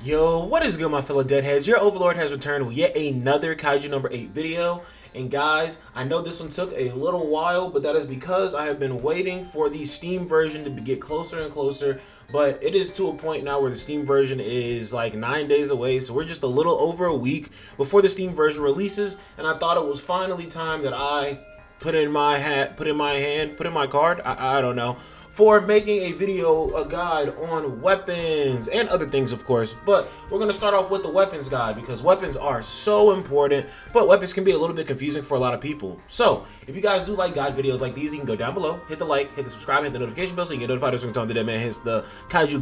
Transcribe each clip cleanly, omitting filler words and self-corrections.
Yo, what is good, my fellow deadheads? Your overlord has returned with yet another Kaiju number 8 video. And guys, I know this one took a little while, but that is because I have been waiting for the Steam version to get closer and closer. But it is to a point now where the Steam version is like 9 days away, so we're just a little over a week before the Steam version releases. And I thought it was finally time that I put in my card, I don't know, for making a video, a guide on weapons and other things, of course. But we're going to start off with the weapons guide because weapons are so important, but weapons can be a little bit confusing for a lot of people. So if you guys do like guide videos like these, you can go down below, hit the like, hit the subscribe, hit the notification bell so you can get notified every time the Dead Man hits the Kaiju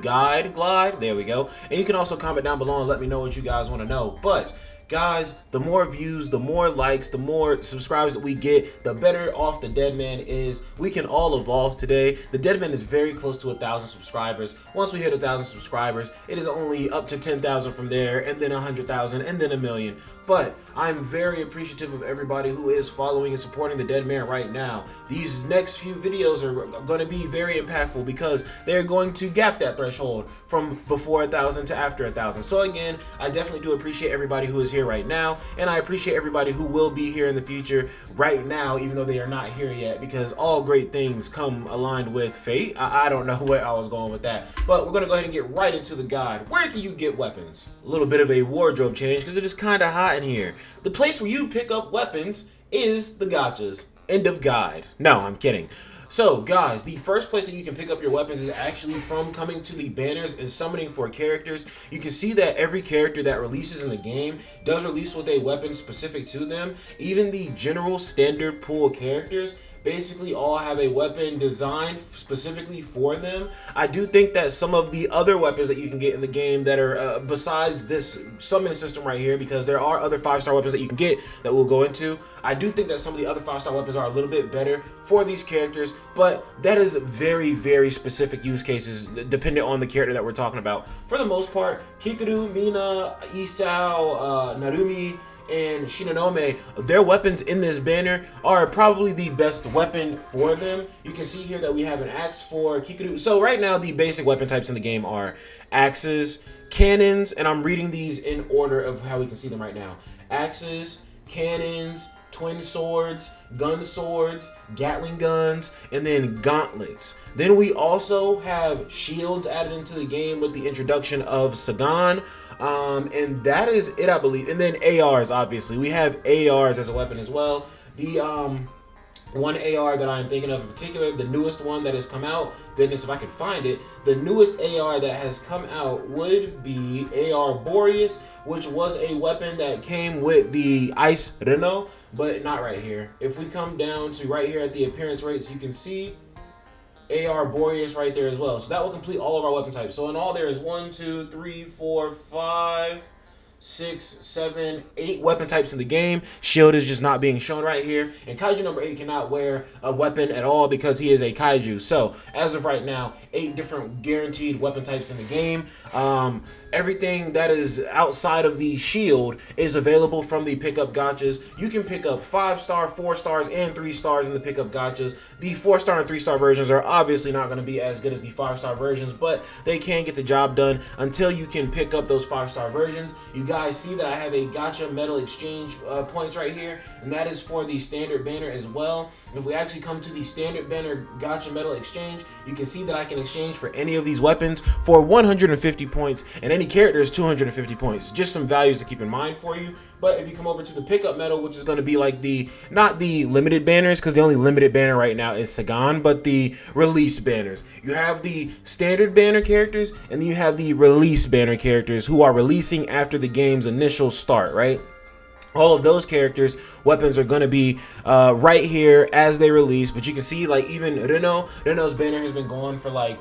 guide glide. There we go. And you can also comment down below and let me know what you guys want to know. But guys, the more views, the more likes, the more subscribers that we get, the better off the Dead Man is. We can all evolve today. The Dead Man is very close to 1,000 subscribers. Once we hit 1,000 subscribers, it is only up to 10,000 from there, and then 100,000, and then 1,000,000. But I'm very appreciative of everybody who is following and supporting the Dead Man right now. These next few videos are going to be very impactful because they're going to gap that threshold from before 1,000 to after 1,000. So again, I definitely do appreciate everybody who is here right now, and I appreciate everybody who will be here in the future right now, even though they are not here yet, because all great things come aligned with fate. I don't know where I was going with that, but we're going to go ahead and get right into the guide. Where can you get weapons? A little bit of a wardrobe change because it is kind of hot in here. The place where you pick up weapons is the gachas. End of guide. No, I'm kidding. So guys, the first place that you can pick up your weapons is actually from coming to the banners and summoning for characters. You can see that every character that releases in the game does release with a weapon specific to them. Even the general standard pool characters basically all have a weapon designed specifically for them. I do think that some of the other weapons that you can get in the game that are besides this summon system right here, because there are other 5-star weapons that you can get that we'll go into, I do think that some of the other 5-star weapons are a little bit better for these characters, but that is very, very specific use cases depending on the character that we're talking about. For the most part, Kikaru, Mina, Isao, Narumi, and Shinonome, their weapons in this banner are probably the best weapon for them. You can see here that we have an axe for Kikaru. So right now the basic weapon types in the game are axes, cannons, and I'm reading these in order of how we can see them right now. Axes, cannons, twin swords, gun swords, Gatling guns, and then gauntlets. Then we also have shields added into the game with the introduction of Sagan. And that is it, I believe. And then ARs, obviously. We have ARs as a weapon as well. The one AR that I'm thinking of in particular, the newest one that has come out, goodness if I could find it, the newest AR that has come out would be AR Boreas, which was a weapon that came with the Ice Rhino, but not right here. If we come down to right here at the appearance rates, you can see AR Boreas right there as well. So that will complete all of our weapon types. So in all there is 1, 2, 3, 4, 5, 6, 7, 8 weapon types in the game. Shield is just not being shown right here. And Kaiju number 8 cannot wear a weapon at all because he is a Kaiju. So as of right now, 8 different guaranteed weapon types in the game. Everything that is outside of the shield is available from the pickup gachas. You can pick up 5-star, 4 stars, and 3 stars in the pickup gachas. The 4-star and 3-star versions are obviously not going to be as good as the 5-star versions, but they can get the job done until you can pick up those 5-star versions. You guys see that I have a gacha metal exchange points right here, and that is for the standard banner as well. If we actually come to the standard banner gacha metal exchange, you can see that I can exchange for any of these weapons for 150 points, and any character is 250 points. Just some values to keep in mind for you. But if you come over to the pickup metal, which is going to be like the, not the limited banners, because the only limited banner right now is Sagan, but the release banners. You have the standard banner characters, and then you have the release banner characters who are releasing after the game's initial start, right? All of those characters' weapons are going to be right here as they release. But you can see, like, even Reno's banner has been going for, like,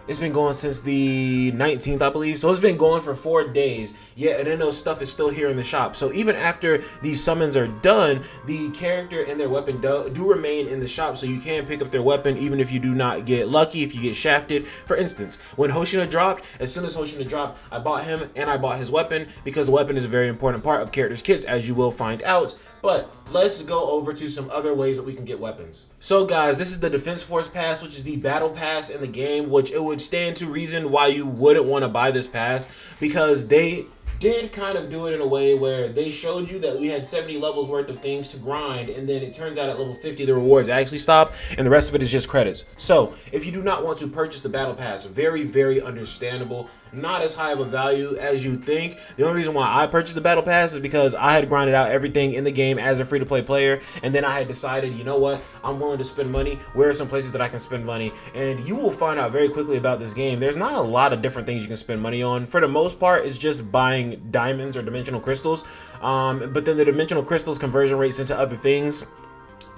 it's been going since the 19th, I believe. So it's been going for 4 days. Yet Reno's stuff is still here in the shop. So even after these summons are done, the character and their weapon do remain in the shop. So you can pick up their weapon even if you do not get lucky, if you get shafted. For instance, when Hoshina dropped, as soon as Hoshina dropped, I bought him and I bought his weapon because the weapon is a very important part of characters' kits, as you will find out. But let's go over to some other ways that we can get weapons. So guys, this is the Defense Force Pass, which is the battle pass in the game, which it would stand to reason why you wouldn't want to buy this pass, because they did kind of do it in a way where they showed you that we had 70 levels worth of things to grind, and then it turns out at level 50 the rewards actually stop and the rest of it is just credits. So if you do not want to purchase the battle pass, very understandable, not as high of a value as you think. The only reason why I purchased the battle pass is because I had grinded out everything in the game as a free-to-play player, and then I had decided, you know what, I'm willing to spend money. Where are some places that I can spend money? And you will find out very quickly about this game, there's not a lot of different things you can spend money on. For the most part, it's just buying diamonds or dimensional crystals, but then the dimensional crystals conversion rates into other things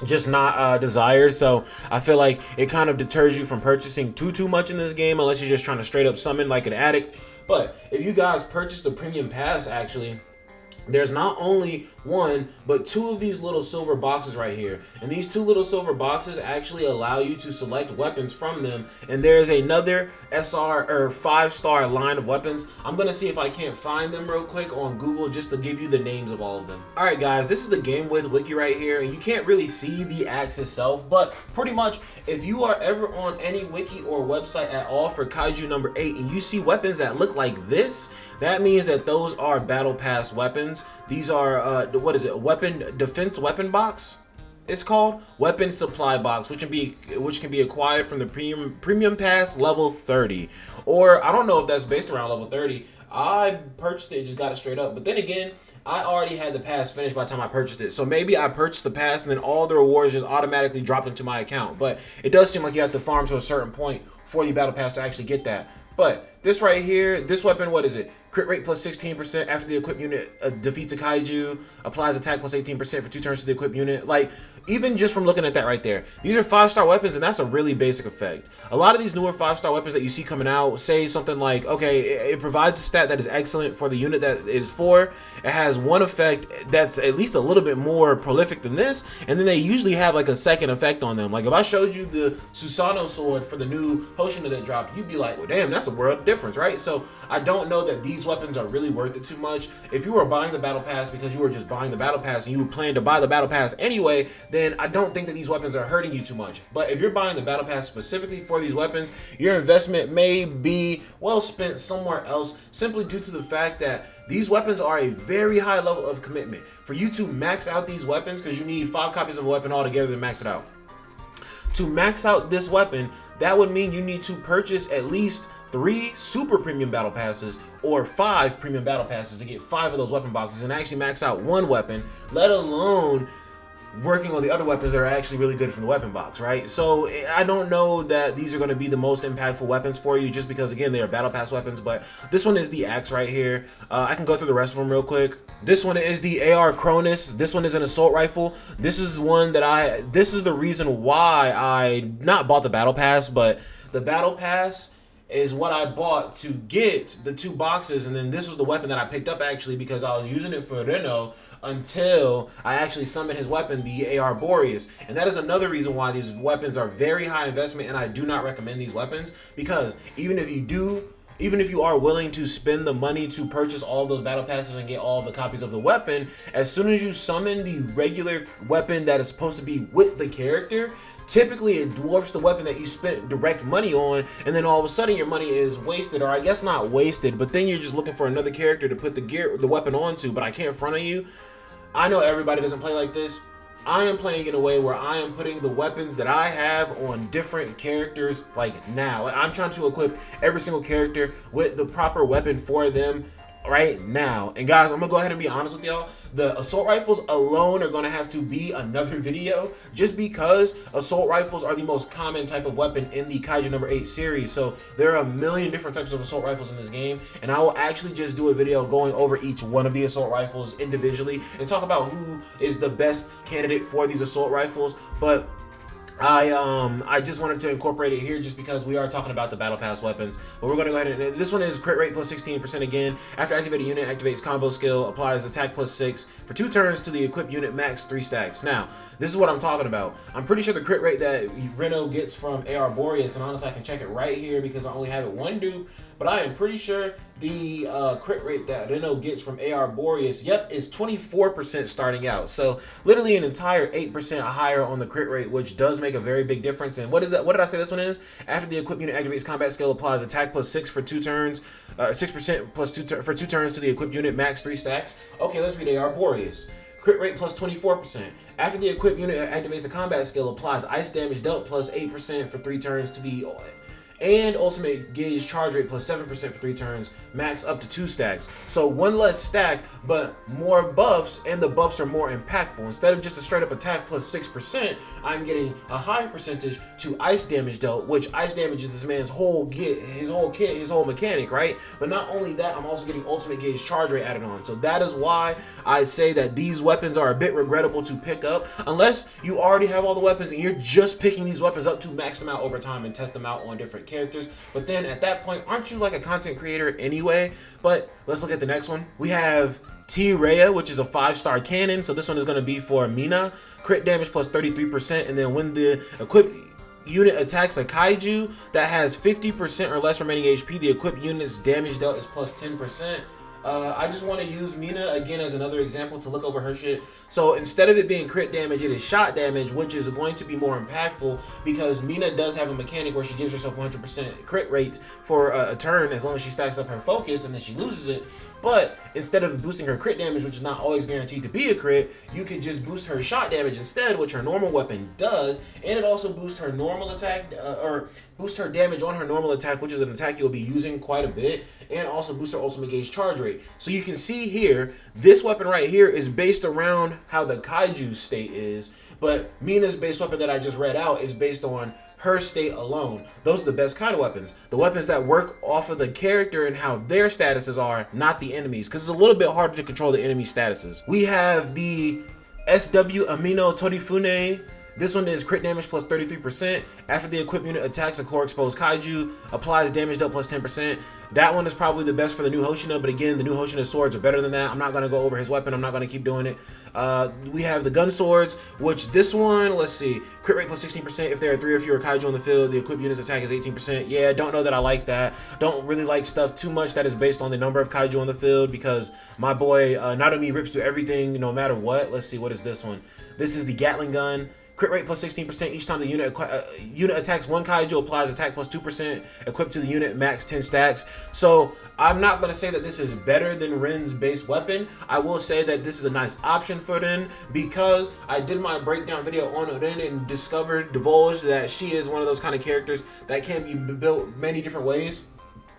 just not desired. So I feel like it kind of deters you from purchasing too much in this game, unless you're just trying to straight up summon like an addict. But if you guys purchase the premium pass, actually there's not only one but two of these little silver boxes right here, and these two little silver boxes actually allow you to select weapons from them. And there's another SR or 5-star line of weapons. I'm gonna see if I can't find them real quick on Google just to give you the names of all of them. All right guys, this is the game with wiki right here, and you can't really see the axe itself, but pretty much if you are ever on any wiki or website at all for Kaiju number 8 and you see weapons that look like this, that means that those are battle pass weapons. These are what is it, weapon defense weapon box, it's called weapon supply box, which can be acquired from the premium pass level 30, or I don't know if that's based around level 30. I purchased it, just got it straight up, but then again, I already had the pass finished by the time I purchased it. So maybe I purchased the pass and then all the rewards just automatically dropped into my account. But it does seem like you have to farm to a certain point for the battle pass to actually get that. But this right here, this weapon, what is it? Crit rate plus 16% after the equipped unit defeats a kaiju, applies attack plus 18% for 2 turns to the equipped unit. Like, even just from looking at that right there, these are 5-star weapons, and that's a really basic effect. A lot of these newer 5-star weapons that you see coming out say something like, okay, it provides a stat that is excellent for the unit that it is for. It has one effect that's at least a little bit more prolific than this, and then they usually have like a second effect on them. Like if I showed you the Susanoo sword for the new potion that dropped, you'd be like, well damn, that's a world difference, right? So I don't know that these weapons are really worth it too much. If you were buying the battle pass because you were just buying the battle pass and you plan to buy the battle pass anyway, then I don't think that these weapons are hurting you too much. But if you're buying the battle pass specifically for these weapons, your investment may be well spent somewhere else, simply due to the fact that these weapons are a very high level of commitment. For you to max out these weapons, because you need 5 copies of a weapon altogether to max it out. To max out this weapon, that would mean you need to purchase at least 3 super premium battle passes or 5 premium battle passes to get 5 of those weapon boxes and actually max out one weapon, let alone working on the other weapons that are actually really good from the weapon box, right? So I don't know that these are going to be the most impactful weapons for you, just because again they are battle pass weapons. But this one is the axe right here. I can go through the rest of them real quick. This one is the AR Cronus. This one is an assault rifle. This is one that this is the reason why I not bought the battle pass, but the battle pass is what I bought to get the 2 boxes, and then this was the weapon that I picked up actually because I was using it for Reno until I actually summoned his weapon, the AR Boreas. And that is another reason why these weapons are very high investment, and I do not recommend these weapons, because even if you are willing to spend the money to purchase all those battle passes and get all the copies of the weapon, as soon as you summon the regular weapon that is supposed to be with the character, typically it dwarfs the weapon that you spent direct money on, and then all of a sudden your money is wasted, or I guess not wasted, but then you're just looking for another character to put the weapon onto. But I can't front on you, I know everybody doesn't play like this. I am playing in a way where I am putting the weapons that I have on different characters like now. I'm trying to equip every single character with the proper weapon for them right now. And guys, I'm gonna go ahead and be honest with y'all. The assault rifles alone are gonna have to be another video, just because assault rifles are the most common type of weapon in the Kaiju number 8 series. So there are a million different types of assault rifles in this game, and I will actually just do a video going over each one of the assault rifles individually and talk about who is the best candidate for these assault rifles. But I just wanted to incorporate it here just because we are talking about the battle pass weapons. But we're going to go ahead and this one is crit rate plus 16% again. After activated unit activates combo skill, applies attack plus 6 for 2 turns to the equipped unit, max 3 stacks. Now, this is what I'm talking about. I'm pretty sure the crit rate that Reno gets from AR Boreas, and honestly I can check it right here because I only have it 1 dupe, but I am pretty sure the crit rate that Reno gets from AR Boreas, yep, is 24% starting out. So literally an entire 8% higher on the crit rate, which does make a very big difference. And what is that? What did I say this one is? After the equipped unit activates, combat skill applies attack plus 6 for 2 turns, 6% plus 2 for 2 turns to the equipped unit, max 3 stacks. Okay, let's read AR Boreas. Crit rate plus 24%. After the equipped unit activates a combat skill, applies ice damage dealt plus 8% for 3 turns to the and ultimate gauge charge rate plus 7% for 3 turns, max up to 2 stacks. So 1 less stack, but more buffs, and the buffs are more impactful. Instead of just a straight up attack plus 6%, I'm getting a high percentage to ice damage dealt, which ice damage is this man's whole kit, his whole mechanic, right? But not only that, I'm also getting ultimate gauge charge rate added on. So that is why I say that these weapons are a bit regrettable to pick up, unless you already have all the weapons and you're just picking these weapons up to max them out over time and test them out on different characters. But then at that point, aren't you like a content creator anyway? But let's look at the next one. We have T-Rhea, which is a 5-star cannon. So this one is going to be for Mina. Crit damage plus 33%. And then when the equipped unit attacks a Kaiju that has 50% or less remaining HP, the equipped unit's damage dealt is plus 10%. I just want to use Mina again as another example to look over her shit. So instead of it being crit damage, it is shot damage, which is going to be more impactful because Mina does have a mechanic where she gives herself 100% crit rate for a turn as long as she stacks up her focus, and then she loses it. But instead of boosting her crit damage, which is not always guaranteed to be a crit, you can just boost her shot damage instead, which her normal weapon does, and it also boosts her normal attack, or boosts her damage on her normal attack, which is an attack you'll be using quite a bit, and also boosts her ultimate gauge charge rate. So you can see here, this weapon right here is based around how the Kaiju state is, but Mina's base weapon that I just read out is based on her state alone. Those are the best kind of weapons. The weapons that work off of the character and how their statuses are, not the enemies, because it's a little bit harder to control the enemy statuses. We have the SW Amino Torifune. This one is crit damage plus 33%. After the equipped unit attacks a core exposed Kaiju, applies damage dealt plus 10%. That one is probably the best for the new Hoshina, but again, the new Hoshina swords are better than that. I'm not going to go over his weapon. I'm not going to keep doing it. We have the gun swords, which this one, let's see, crit rate plus 16%. If there are 3 or fewer Kaiju on the field, the equipped unit's attack is 18%. Yeah, don't know that I like that. Don't really like stuff too much that is based on the number of Kaiju on the field, because my boy Nadomi rips through everything no matter what. Let's see, what is this one? This is the Gatling gun. Crit rate plus 16% each time the unit attacks 1 Kaiju, applies attack plus 2%, equipped to the unit, max 10 stacks. So I'm not going to say that this is better than Ren's base weapon. I will say that this is a nice option for Ren, because I did my breakdown video on Ren and divulged that she is one of those kind of characters that can be built many different ways.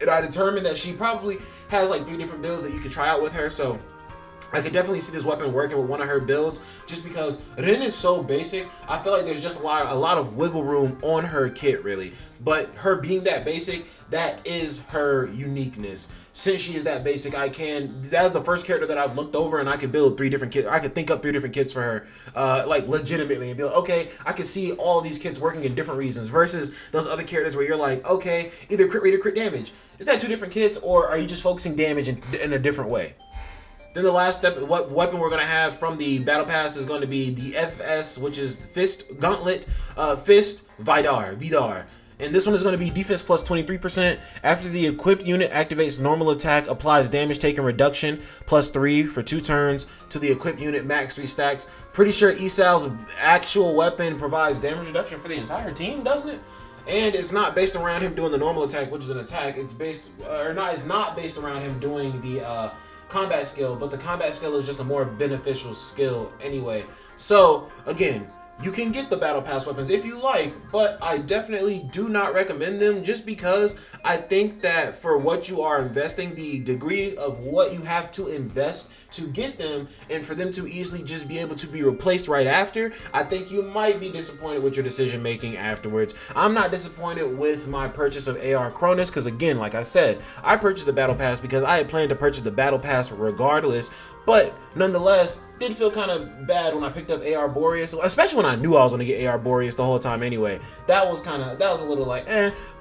And I determined that she probably has like 3 different builds that you could try out with her. So I could definitely see this weapon working with one of her builds, just because Ren is so basic. I feel like there's just a lot of wiggle room on her kit, really. But her being that basic, that is her uniqueness. Since she is that basic, that's the first character that I've looked over and I could build 3 different kits. I could think up 3 different kits for her, like legitimately, and be like, okay, I can see all these kits working in different reasons, versus those other characters where you're like, okay, either crit rate or crit damage. Is that 2 different kits, or are you just focusing damage in a different way? Then the last step, what weapon we're going to have from the Battle Pass is going to be the FS, which is Fist, Gauntlet, Fist, Vidar. And this one is going to be defense plus 23%. After the equipped unit activates normal attack, applies damage taken reduction plus 3 for 2 turns to the equipped unit, max 3 stacks. Pretty sure Esal's actual weapon provides damage reduction for the entire team, doesn't it? And it's not based around him doing the normal attack, which is an attack. It's not based around him doing the combat skill, but the combat skill is just a more beneficial skill anyway. So again, you can get the Battle Pass weapons if you like, but I definitely do not recommend them, just because I think that for what you are investing, the degree of what you have to invest to get them, and for them to easily just be able to be replaced right after, I think you might be disappointed with your decision making afterwards. I'm not disappointed with my purchase of AR Cronus, because again, like I said, I purchased the Battle Pass because I had planned to purchase the Battle Pass regardless, but nonetheless, did feel kind of bad when I picked up AR Boreas, especially when I knew I was going to get AR Boreas the whole time anyway. That was a little like,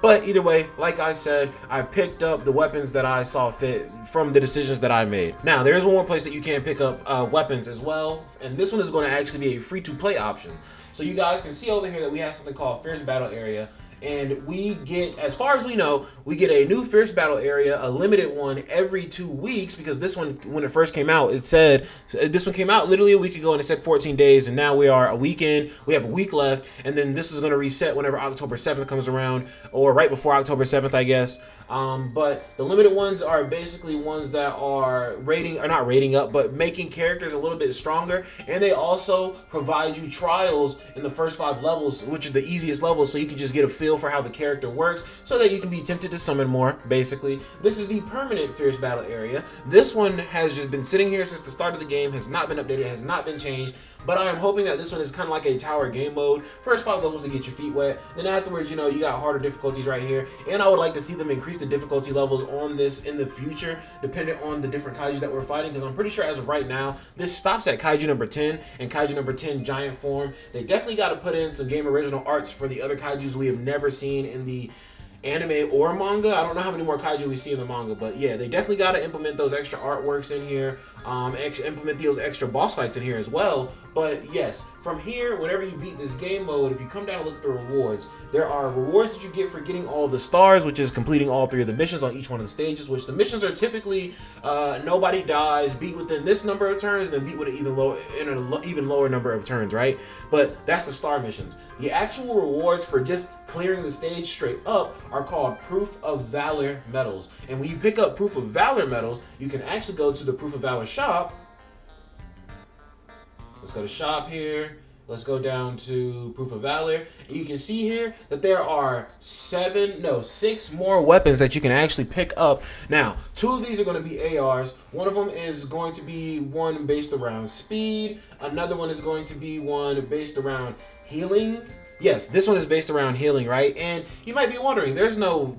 but either way, like I said, I picked up the weapons that I saw fit from the decisions that I made. Now, there is one more place that you can pick up weapons as well, and this one is going to actually be a free-to-play option. So you guys can see over here that we have something called Fierce Battle Area, And we get, as far as we know, we get a new Fierce Battle area, a limited one every 2 weeks, because this one, when it first came out, it said, this one came out literally a week ago and it said 14 days, and now we are a week in, we have a week left, and then this is going to reset whenever October 7th comes around, or right before October 7th, I guess. But the limited ones are basically ones that are not rating up, but making characters a little bit stronger, and they also provide you trials in the first 5 levels, which are the easiest levels, so you can just get a feel for how the character works, so that you can be tempted to summon more, basically. This is the permanent Fierce Battle area. This one has just been sitting here since the start of the game, has not been updated, has not been changed, but I am hoping that this one is kind of like a tower game mode. First 5 levels to get your feet wet, then afterwards, you know, you got harder difficulties right here, and I would like to see them increase the difficulty levels on this in the future, depending on the different kaijus that we're fighting, because I'm pretty sure as of right now, this stops at Kaiju number 10, and Kaiju number 10 giant form. They definitely got to put in some game original arts for the other kaijus we have never seen in the anime or manga. I don't know how many more kaiju we see in the manga, but yeah, they definitely got to implement those extra artworks in here, implement those extra boss fights in here as well. But yes, from here, whenever you beat this game mode, if you come down and look at the rewards, there are rewards that you get for getting all the stars, which is completing all 3 of the missions on each one of the stages, which the missions are typically nobody dies, beat within this number of turns, and then beat with an even lower number of turns, right? But that's the star missions. The actual rewards for just clearing the stage straight up are called Proof of Valor medals. And when you pick up Proof of Valor medals, you can actually go to the Proof of Valor shop. Let's go to shop here. Let's go down to Proof of Valor. And you can see here that there are 6 more weapons that you can actually pick up. Now, 2 of these are going to be ARs. One of them is going to be one based around speed. Another one is going to be one based around healing. Yes, this one is based around healing, right? And you might be wondering, there's no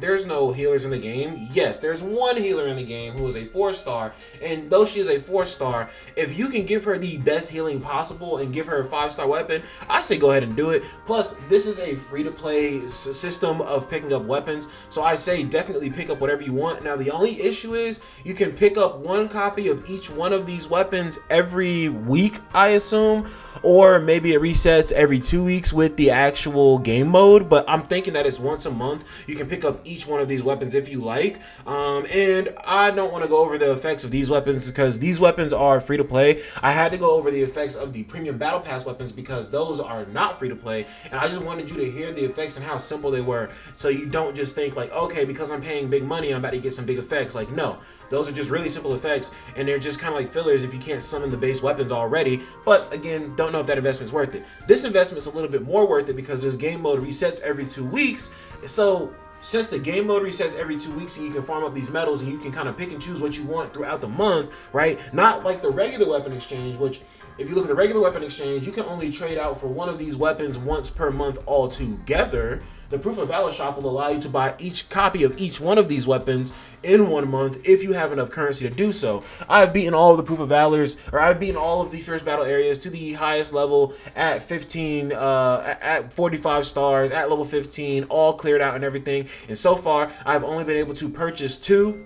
healers in the game. Yes, there's one healer in the game who is a 4-star, and though she is a 4-star, if you can give her the best healing possible and give her a 5-star weapon, I say go ahead and do it. Plus, this is a free-to-play system of picking up weapons, so I say definitely pick up whatever you want. Now, the only issue is you can pick up 1 copy of each one of these weapons every week, I assume, or maybe it resets every 2 weeks with the actual game mode, but I'm thinking that it's once a month. You can pick up each one of these weapons if you like, and I don't want to go over the effects of these weapons because these weapons are free to play. I had to go over the effects of the premium battle pass weapons because those are not free to play, and I just wanted you to hear the effects and how simple they were, so you don't just think like, okay, because I'm paying big money, I'm about to get some big effects. Like, no, those are just really simple effects, and they're just kind of like fillers if you can't summon the base weapons already. But again, don't know if that investment's worth it. This investment's a little bit more worth it because this game mode resets every 2 weeks. So since the game mode resets every 2 weeks and you can farm up these medals and you can kind of pick and choose what you want throughout the month, right? Not like the regular weapon exchange, which if you look at the regular weapon exchange, you can only trade out for one of these weapons once per month altogether. The Proof of Valor shop will allow you to buy each copy of each one of these weapons in 1 month if you have enough currency to do so. I've beaten all of the Proof of Valors, or I've beaten all of the Fierce Battle areas to the highest level at 15, at 45 stars, at level 15, all cleared out and everything. And so far, I've only been able to purchase 2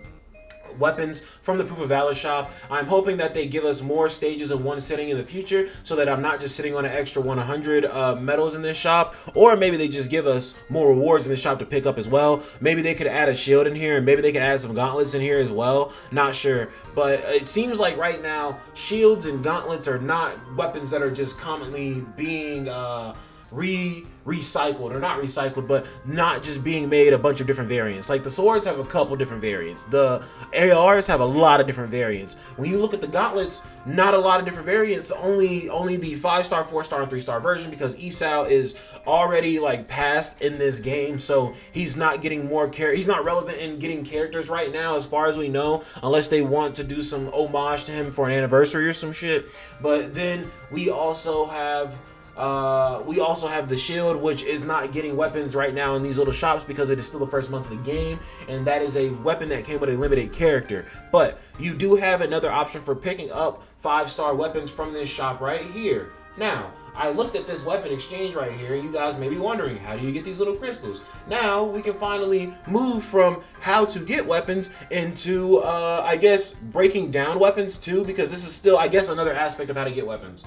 weapons from the Proof of Valor shop. I'm hoping that they give us more stages in one sitting in the future so that I'm not just sitting on an extra 100 medals in this shop, or maybe they just give us more rewards in this shop to pick up as well. Maybe they could add a shield in here, and maybe they could add some gauntlets in here as well. Not sure, but it seems like right now shields and gauntlets are not weapons that are just commonly being recycled, or not recycled, but not just being made a bunch of different variants. Like the swords have a couple different variants, the ARs have a lot of different variants. When you look at the gauntlets, not a lot of different variants, only the 5-star, 4-star, and 3-star version, because Esau is already like past in this game, so he's not getting more he's not relevant in getting characters right now as far as we know, unless they want to do some homage to him for an anniversary or some shit. But then we also have the shield, which is not getting weapons right now in these little shops because it is still the first month of the game, and that is a weapon that came with a limited character. But you do have another option for picking up 5-star weapons from this shop right here. Now, I looked at this weapon exchange right here, and you guys may be wondering, how do you get these little crystals? Now, we can finally move from how to get weapons into, I guess, breaking down weapons too, because this is still, I guess, another aspect of how to get weapons.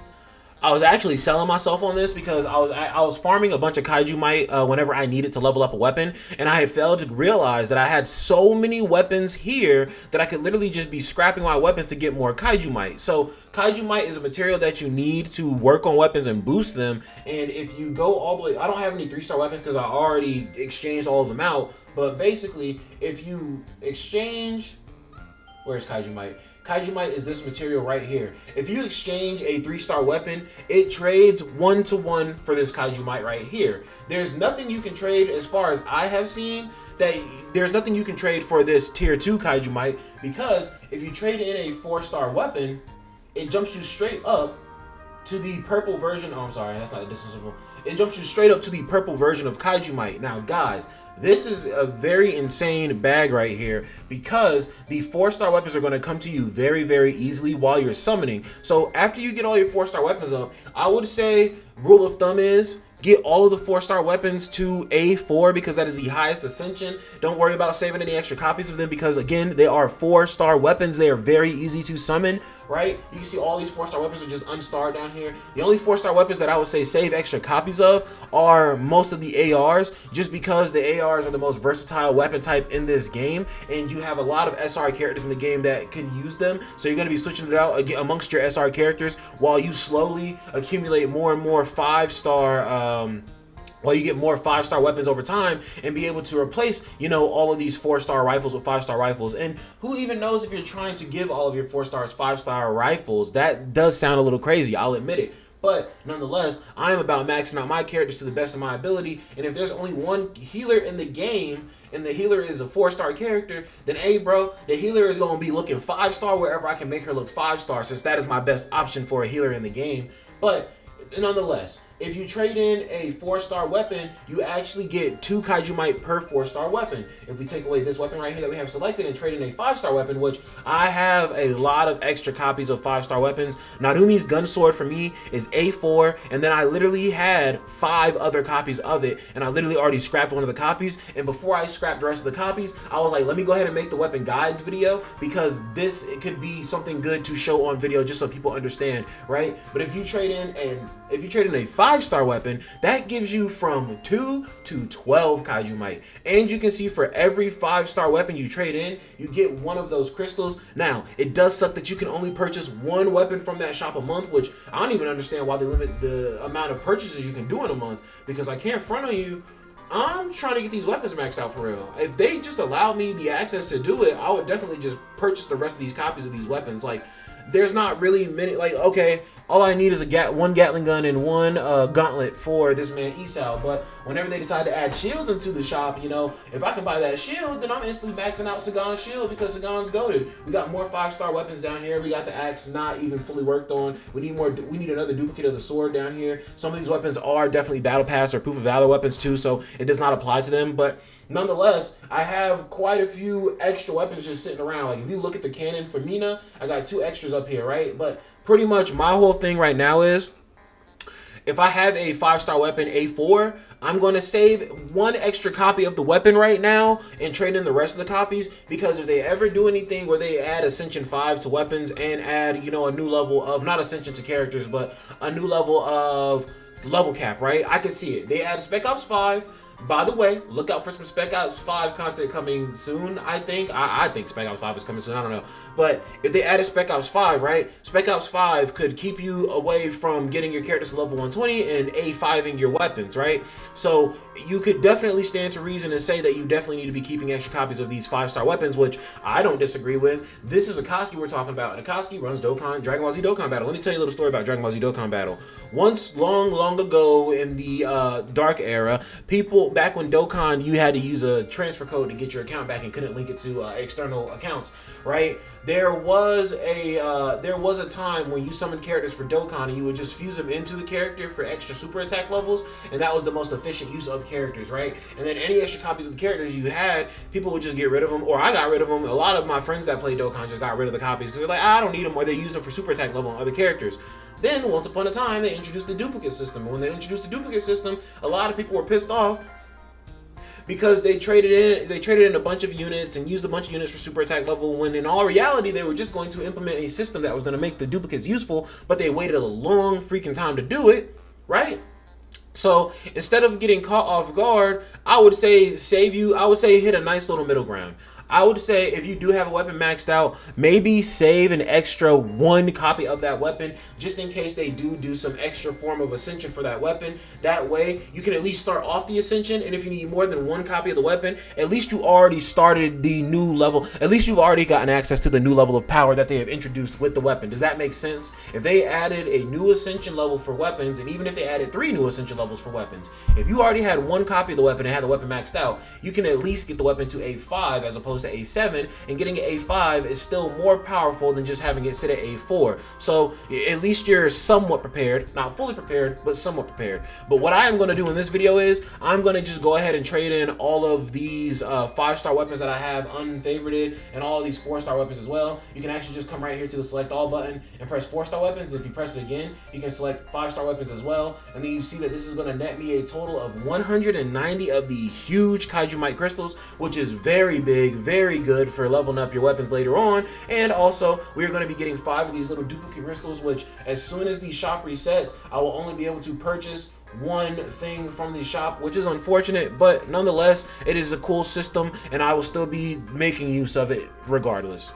I was actually selling myself on this because I was farming a bunch of Kaiju Might whenever I needed to level up a weapon, and I had failed to realize that I had so many weapons here that I could literally just be scrapping my weapons to get more Kaiju Might. So Kaiju Might is a material that you need to work on weapons and boost them, and if you go all the way, I don't have any 3-star weapons because I already exchanged all of them out, but basically if you exchange, where's Kaiju Might? Kaiju Might is this material right here. If you exchange a 3-star weapon, it trades 1-to-1 for this Kaiju Might right here. There's nothing you can trade, as far as I have seen, that there's nothing you can trade for this tier 2 Kaiju Might, because if you trade in a 4-star weapon, it jumps you straight up to the purple version. Oh, I'm sorry, that's not a Disassembly. It jumps you straight up to the purple version of Kaiju Might. Now, guys, this is a very insane bag right here, because the 4-star weapons are going to come to you very, very easily while you're summoning. So after you get all your 4-star weapons up, I would say rule of thumb is get all of the 4-star weapons to A4, because that is the highest ascension. Don't worry about saving any extra copies of them, because again, they are 4-star weapons. They are very easy to summon, right? You can see all these 4-star weapons are just unstarred down here. The only 4-star weapons that I would say save extra copies of are most of the ARs, just because the ARs are the most versatile weapon type in this game, and you have a lot of SR characters in the game that can use them. So you're going to be switching it out amongst your SR characters while you slowly accumulate more and more 5-star while you get more 5-star weapons over time, and be able to replace, you know, all of these 4-star rifles with 5-star rifles. And who even knows if you're trying to give all of your 4-stars 5-star rifles? That does sound a little crazy, I'll admit it. But nonetheless, I'm about maxing out my characters to the best of my ability. And if there's only one healer in the game, and the healer is a 4-star character, then hey bro, the healer is going to be looking 5-star wherever I can make her look 5-star, since that is my best option for a healer in the game. But nonetheless, if you trade in a 4-star weapon, you actually get 2 Kaiju Might per 4-star weapon. If we take away this weapon right here that we have selected and trade in a 5-star weapon, which I have a lot of extra copies of 5-star weapons. Narumi's gun sword for me is A4, and then I literally had 5 other copies of it, and I literally already scrapped one of the copies. And before I scrapped the rest of the copies, I was like, let me go ahead and make the weapon guide video, because it could be something good to show on video just so people understand, right? But if you trade in a 5-star weapon, that gives you from 2 to 12 Kaiju Might. And you can see for every 5-star weapon you trade in, you get one of those crystals. Now, it does suck that you can only purchase one weapon from that shop a month, which I don't even understand why they limit the amount of purchases you can do in a month, because I can't front on you, I'm trying to get these weapons maxed out for real. If they just allowed me the access to do it, I would definitely just purchase the rest of these copies of these weapons. Like, there's not really many, like, okay, all I need is one Gatling gun and one gauntlet for this man Esau. But whenever they decide to add shields into the shop, you know, if I can buy that shield, then I'm instantly maxing out Sagan's shield, because Sagan's goated. We got more 5-star weapons down here. We got the axe not even fully worked on. We need another duplicate of the sword down here. Some of these weapons are definitely battle pass or proof of valor weapons too, so it does not apply to them. But nonetheless, I have quite a few extra weapons just sitting around. Like, if you look at the cannon for Mina, I got 2 extras up here, right? But pretty much my whole thing right now is, if I have a 5-star weapon A4, I'm going to save 1 extra copy of the weapon right now and trade in the rest of the copies, because if they ever do anything where they add Ascension 5 to weapons and add, you know, a new level of, not Ascension to characters, but a new level of level cap, right? I can see it. They add Spec Ops 5. By the way, look out for some Spec Ops 5 content coming soon, I think. I think Spec Ops 5 is coming soon, I don't know. But if they added Spec Ops 5, right, Spec Ops 5 could keep you away from getting your characters to level 120 and A5ing your weapons, right? So you could definitely stand to reason and say that you definitely need to be keeping extra copies of these 5-star weapons, which I don't disagree with. This is Akatsuki we're talking about, and Akatsuki runs Dragon Ball Z Dokkan Battle. Let me tell you a little story about Dragon Ball Z Dokkan Battle. Once long ago in the Dark Era, back when Dokkan, you had to use a transfer code to get your account back and couldn't link it to external accounts, right? There was a time when you summoned characters for Dokkan and you would just fuse them into the character for extra super attack levels, and that was the most efficient use of characters, right? And then any extra copies of the characters you had, people would just get rid of them, or I got rid of them. A lot of my friends that play Dokkan just got rid of the copies because they're like, I don't need them, or they use them for super attack level on other characters. Then, once upon a time, they introduced the duplicate system. And when they introduced the duplicate system, a lot of people were pissed off because they traded in a bunch of units and used a bunch of units for super attack level, when in all reality they were just going to implement a system that was going to make the duplicates useful, but they waited a long freaking time to do it, right? So instead of getting caught off guard, I would say hit a nice little middle ground. I would say if you do have a weapon maxed out, maybe save an extra 1 copy of that weapon just in case they do some extra form of ascension for that weapon. That way you can at least start off the ascension, and if you need more than 1 copy of the weapon, at least you already started the new level. At least you've already gotten access to the new level of power that they have introduced with the weapon. Does that make sense? If they added a new ascension level for weapons, and even if they added 3 new ascension levels for weapons, if you already had 1 copy of the weapon and had the weapon maxed out, you can at least get the weapon to A5 as opposed to A7, and getting it A5 is still more powerful than just having it sit at A4. So at least you're somewhat prepared, not fully prepared, but somewhat prepared. But what I am going to do in this video is I'm going to just go ahead and trade in all of these 5-star weapons that I have unfavorited, and all of these 4-star weapons as well. You can actually just come right here to the select all button and press 4-star weapons, and if you press it again, you can select 5-star weapons as well, and then you see that this is going to net me a total of 190 of the huge Kaiju Might crystals, which is very big, very good for leveling up your weapons later on. And also we're going to be getting 5 of these little duplicate crystals, which as soon as the shop resets, I will only be able to purchase 1 thing from the shop, which is unfortunate, but nonetheless it is a cool system and I will still be making use of it regardless.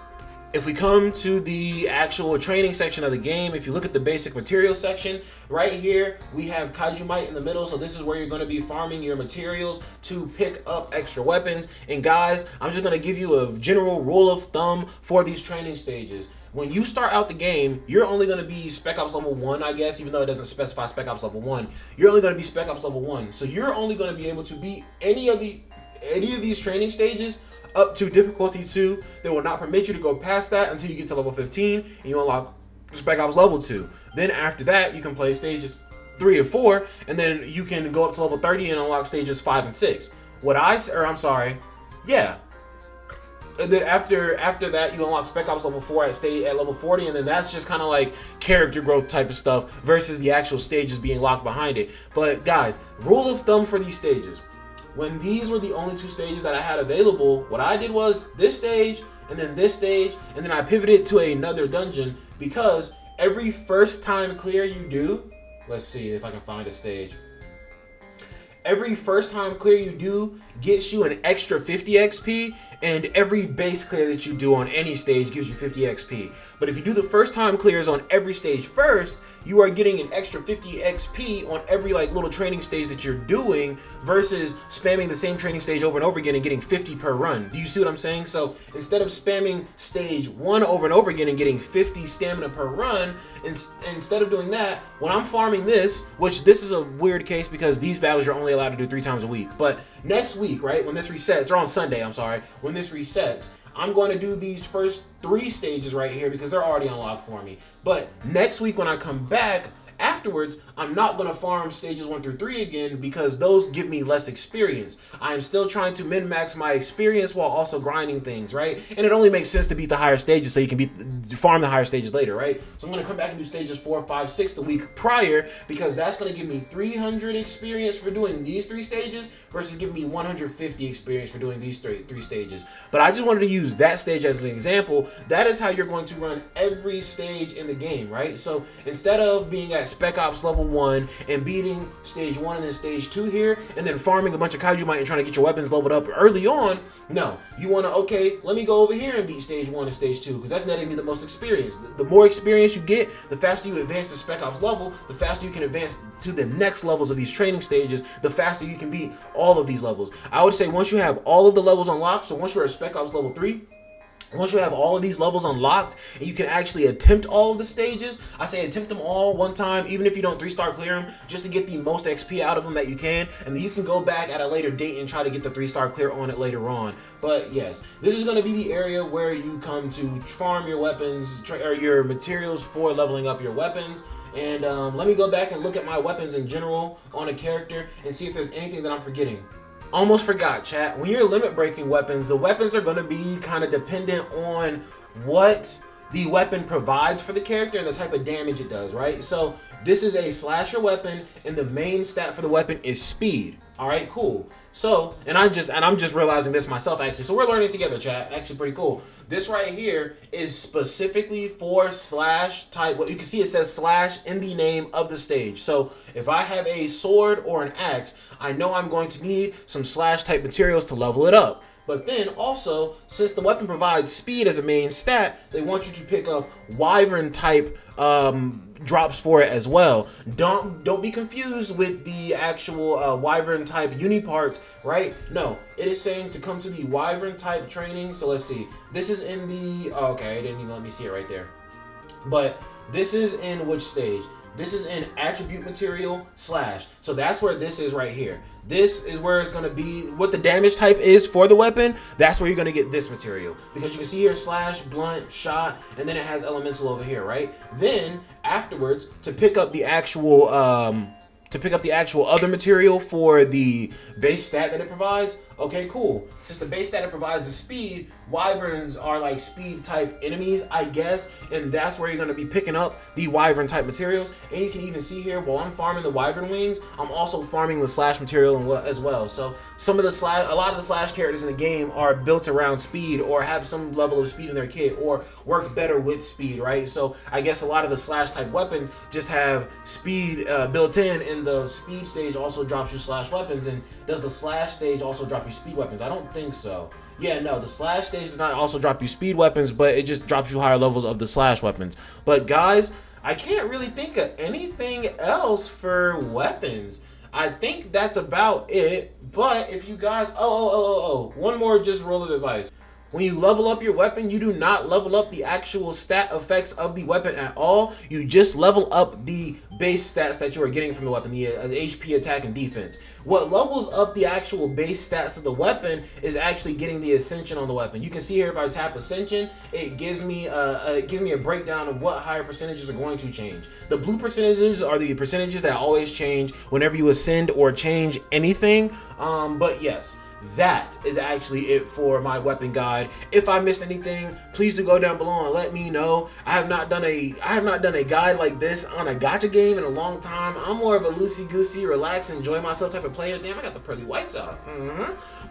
If we come to the actual training section of the game, if you look at the basic materials section, right here we have Kaiju Might in the middle. So this is where you're going to be farming your materials to pick up extra weapons. And guys, I'm just going to give you a general rule of thumb for these training stages. When you start out the game, you're only going to be Spec Ops level 1, I guess, even though it doesn't specify Spec Ops level 1. You're only going to be Spec Ops level 1. So you're only going to be able to beat any of these training stages up to difficulty 2. They will not permit you to go past that until you get to level 15 and you unlock Spec Ops level 2. Then after that, you can play stages 3 and 4, and then you can go up to level 30 and unlock stages 5 and 6. And then after that, you unlock Spec Ops level 4 at level 40, and then that's just kind of like character growth type of stuff versus the actual stages being locked behind it. But guys, rule of thumb for these stages. When these were the only 2 stages that I had available, what I did was this stage and then this stage, and then I pivoted to another dungeon, because every first time clear you do, let's see if I can find a stage. Every first time clear you do gets you an extra 50 XP, and every base clear that you do on any stage gives you 50 XP. But if you do the first time clears on every stage first, you are getting an extra 50 XP on every like little training stage that you're doing, versus spamming the same training stage over and over again and getting 50 per run. Do you see what I'm saying? So instead of spamming stage 1 over and over again and getting 50 stamina per run, instead of doing that, when I'm farming this, which this is a weird case because these battles you're only allowed to do 3 times a week, but next week, right, when this resets, or on Sunday, I'm sorry, when this resets, I'm going to do these first 3 stages right here because they're already unlocked for me. But next week when I come back, afterwards, I'm not going to farm stages 1 through 3 again because those give me less experience. I am still trying to min-max my experience while also grinding things, right? And it only makes sense to beat the higher stages so you can farm the higher stages later, right? So I'm going to come back and do stages 4, 5, 6 the week prior, because that's going to give me 300 experience for doing these 3 stages versus giving me 150 experience for doing these 3 stages. But I just wanted to use that stage as an example. That is how you're going to run every stage in the game, right? So instead of being at Spec Ops level 1 and beating stage 1 and then stage 2 here, and then farming a bunch of Kaiju Might and trying to get your weapons leveled up early on, no. You want to, okay, let me go over here and beat stage 1 and stage 2, because that's netting me the most experience. The more experience you get, the faster you advance to Spec Ops level, the faster you can advance to the next levels of these training stages, the faster you can beat all of these levels. I would say once you have all of the levels unlocked, so once you're at Spec Ops level 3, once you have all of these levels unlocked and you can actually attempt all of the stages, I say attempt them all one time, even if you don't 3-star clear them, just to get the most XP out of them that you can, and then you can go back at a later date and try to get the 3-star clear on it later on. But yes, this is going to be the area where you come to farm your weapons, or your materials for leveling up your weapons. And let me go back and look at my weapons in general on a character and see if there's anything that I'm forgetting. Almost forgot, chat. When you're limit breaking weapons, the weapons are going to be kind of dependent on what the weapon provides for the character and the type of damage it does, right? So this is a slasher weapon, and the main stat for the weapon is speed. All right, cool. So, and I'm just realizing this myself actually. So we're learning together, chat. Actually, pretty cool. This right here is specifically for slash type. What you can see, it says slash in the name of the stage. So if I have a sword or an axe, I know I'm going to need some slash type materials to level it up. But then also, since the weapon provides speed as a main stat, they want you to pick up wyvern type drops for it as well. Don't be confused with the actual wyvern type uni parts, right? No, it is saying to come to the wyvern type training. So let's see. This is in the okay, it didn't even let me see it right there. But this is in which stage? This is in attribute material slash. So that's where this is right here. This is where it's going to be what the damage type is for the weapon. That's where you're going to get this material, because you can see here slash, blunt, shot, and then it has elemental over here, right? Then afterwards, to pick up the actual other material for the base stat that it provides. Okay, cool. Since the base stat it provides is speed, wyverns are like speed type enemies, I guess, and that's where you're going to be picking up the wyvern type materials. And you can even see here, while I'm farming the wyvern wings, I'm also farming the slash material as well. So a lot of the slash characters in the game are built around speed, or have some level of speed in their kit, or work better with speed, right? So I guess a lot of the slash type weapons just have speed built in, and the speed stage also drops you slash weapons. And does the slash stage also drop you speed weapons? I don't think so. Yeah, no, the slash stage does not also drop you speed weapons, but it just drops you higher levels of the slash weapons. But guys, I can't really think of anything else for weapons. I think that's about it. But if you guys, one more just roll of advice. When you level up your weapon, you do not level up the actual stat effects of the weapon at all. You just level up the base stats that you are getting from the weapon, the HP, attack, and defense. What levels up the actual base stats of the weapon is actually getting the ascension on the weapon. You can see here, if I tap ascension, it gives me a breakdown of what higher percentages are going to change. The blue percentages are the percentages that always change whenever you ascend or change anything. But yes, that is actually it for my weapon guide. If I missed anything, please do go down below and let me know. I have not done a guide like this on a gacha game in a long time. I'm more of a loosey-goosey, relax, enjoy myself type of player. Damn, I got the pearly whites out.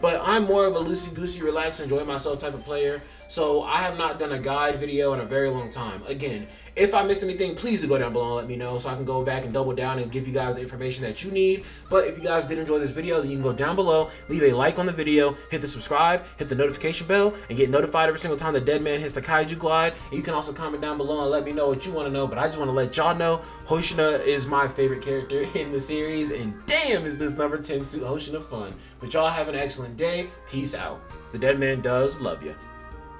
But I'm more of a loosey-goosey, relax, enjoy myself type of player. So I have not done a guide video in a very long time. Again, if I missed anything, please do go down below and let me know, so I can go back and double down and give you guys the information that you need. But if you guys did enjoy this video, then you can go down below, leave a like on the video, hit the subscribe, hit the notification bell, and get notified every single time the dead man hits the kaiju glide. And you can also comment down below and let me know what you want to know. But I just want to let y'all know Hoshina is my favorite character in the series, and damn is this number 10 suit Hoshina fun. But y'all have an excellent day. Peace out. The dead man does love you.